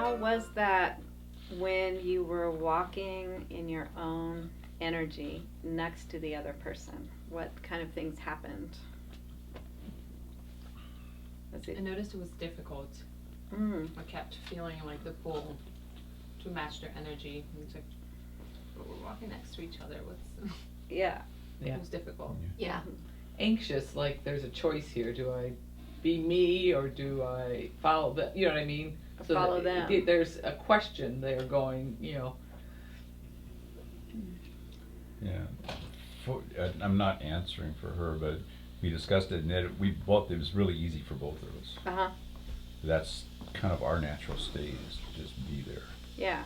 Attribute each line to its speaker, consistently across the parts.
Speaker 1: How was that when you were walking in your own energy next to the other person? What kind of things happened? Was
Speaker 2: I
Speaker 1: it?
Speaker 2: noticed it was difficult. I kept feeling like the pull to match their energy. And it's like, but we're walking next to each other.
Speaker 1: Yeah.
Speaker 2: It was difficult.
Speaker 3: Yeah.
Speaker 4: Anxious, like there's a choice here. Do I be me or do I follow the, you know what I mean?
Speaker 1: Follow them.
Speaker 4: There's a question there going, you know.
Speaker 5: Yeah. I'm not answering for her, but we discussed it, and it was really easy for both of us.
Speaker 1: Uh-huh.
Speaker 5: That's kind of our natural state, is to just be there.
Speaker 1: Yeah.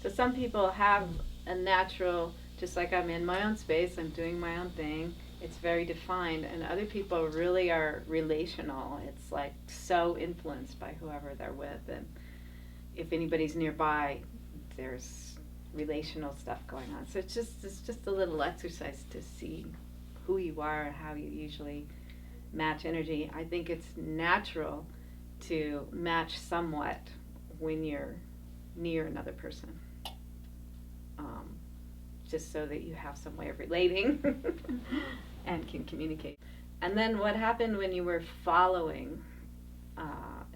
Speaker 1: So some people have a natural, just like I'm in my own space, I'm doing my own thing. It's very defined, and other people really are relational. It's like so influenced by whoever they're with, and if anybody's nearby, there's relational stuff going on. So it's just a little exercise to see who you are and how you usually match energy. I think it's natural to match somewhat when you're near another person, just so that you have some way of relating and can communicate. And then what happened when you were following,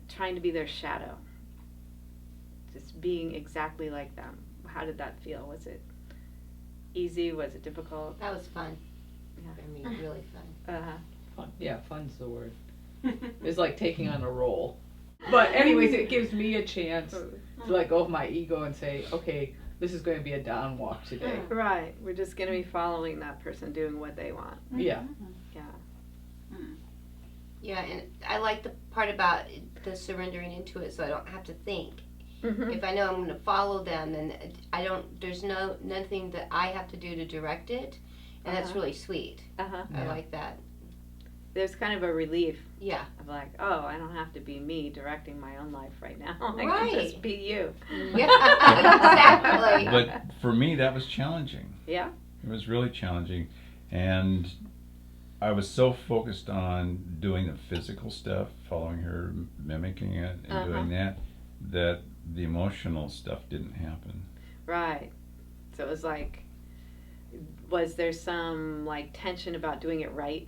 Speaker 1: trying to be their shadow, just being exactly like them? How did that feel? Was it easy? Was it difficult?
Speaker 3: That was fun.
Speaker 1: Yeah.
Speaker 3: For me, really fun.
Speaker 1: Uh-huh.
Speaker 4: Fun. Yeah, fun's the word. It's like taking on a role. But anyways, it gives me a chance to let go of my ego and say, okay, this is going to be a down walk today.
Speaker 1: Right. We're just going to be following that person doing what they want.
Speaker 4: Yeah.
Speaker 1: Yeah.
Speaker 3: Yeah, and I like the part about the surrendering into it, so I don't have to think.
Speaker 1: Mm-hmm.
Speaker 3: If I know I'm going to follow them, then there's nothing that I have to do to direct it, and that's really sweet.
Speaker 1: Uh-huh.
Speaker 3: I like that.
Speaker 1: There's kind of a relief
Speaker 3: Yeah.
Speaker 1: of like, oh, I don't have to be me directing my own life right now. I can
Speaker 3: Right.
Speaker 1: just be you.
Speaker 3: Yeah, exactly.
Speaker 5: But for me, that was challenging.
Speaker 1: Yeah.
Speaker 5: It was really challenging, and I was so focused on doing the physical stuff, following her, mimicking it, and doing that the emotional stuff didn't happen.
Speaker 1: Right. So it was like, was there some like tension about doing it right?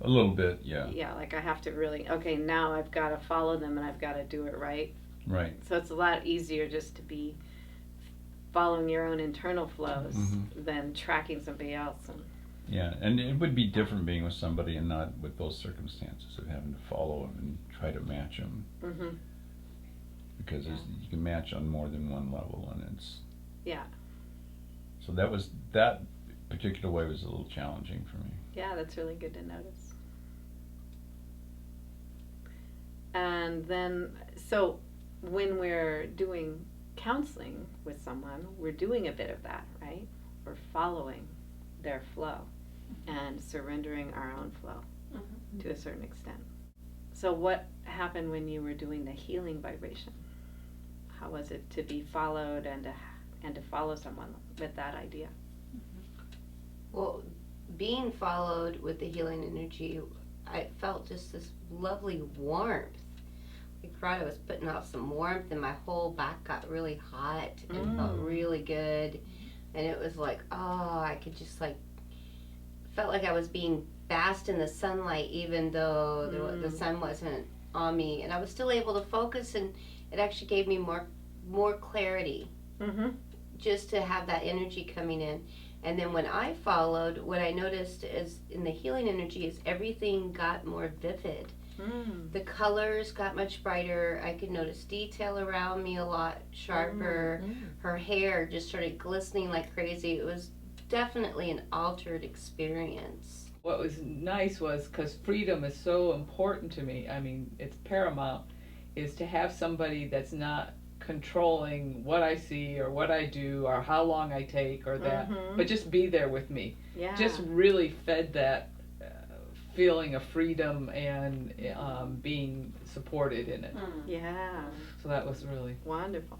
Speaker 5: A little bit, yeah.
Speaker 1: Yeah, like I have to really, okay, now I've got to follow them and I've got to do it right.
Speaker 5: Right.
Speaker 1: So it's a lot easier just to be following your own internal flows than tracking somebody else. And
Speaker 5: Yeah, and it would be different being with somebody and not with those circumstances of having to follow them and try to match them.
Speaker 1: mm-hmm.
Speaker 5: Because you can match on more than one level, and it's...
Speaker 1: Yeah.
Speaker 5: So that particular way was a little challenging for me.
Speaker 1: Yeah, that's really good to notice. And then, so when we're doing counseling with someone, we're doing a bit of that, right? We're following their flow and surrendering our own flow to a certain extent. So what happened when you were doing the healing vibration? How was it to be followed and to follow someone with that idea?
Speaker 3: Well, being followed with the healing energy, I felt just this lovely warmth. I cried, I was putting out some warmth, and my whole back got really hot and felt really good. And it was like, oh, I could just like, felt like I was being basked in the sunlight, even though the sun wasn't on me. And I was still able to focus, and it actually gave me more clarity just to have that energy coming in. And then when I followed, what I noticed is in the healing energy is everything got more vivid. The colors got much brighter. I could notice detail around me a lot sharper. Her hair just started glistening like crazy. It was definitely an altered experience.
Speaker 4: What was nice was, because freedom is so important to me, I mean, it's paramount, is to have somebody that's not controlling what I see or what I do or how long I take or that, but just be there with me.
Speaker 1: Yeah.
Speaker 4: Just really fed that feeling of freedom and being supported in it.
Speaker 1: Yeah.
Speaker 4: So that was really
Speaker 1: Wonderful.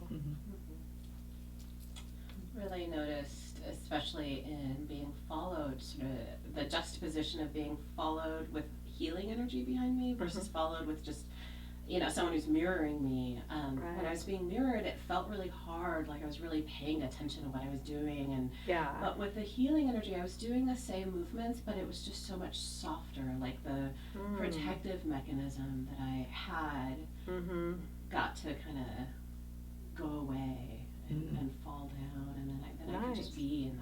Speaker 6: Really noticed, especially in being followed, sort of the juxtaposition of being followed with healing energy behind me versus followed with just you know, someone who's mirroring me. When
Speaker 1: Right.
Speaker 6: I was being mirrored, it felt really hard, like I was really paying attention to what I was doing. And
Speaker 1: Yeah.
Speaker 6: but with the healing energy, I was doing the same movements, but it was just so much softer. Like the protective mechanism that I had
Speaker 1: Mm-hmm.
Speaker 6: got to kind of go away and fall down, and then I could just
Speaker 1: Nice.
Speaker 6: be in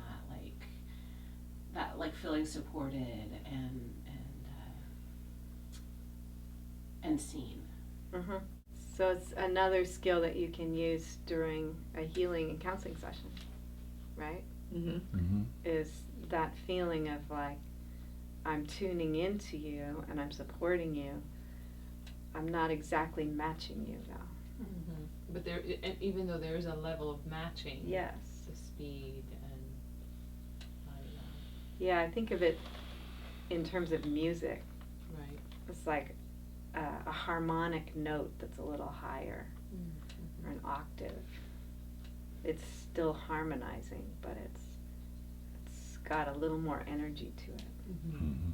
Speaker 6: that like feeling supported and seen.
Speaker 1: Mm-hmm. So it's another skill that you can use during a healing and counseling session, right?
Speaker 5: Mm-hmm.
Speaker 1: Is that feeling of like, I'm tuning into you and I'm supporting you. I'm not exactly matching you though.
Speaker 2: Mm-hmm. But there, and even though there is a level of matching,
Speaker 1: Yes.
Speaker 2: the speed and
Speaker 1: Yeah, I think of it in terms of music.
Speaker 2: right.
Speaker 1: It's like a harmonic note that's a little higher, or an octave. It's still harmonizing, but it's got a little more energy to it.
Speaker 2: Mm-hmm.
Speaker 5: Mm-hmm.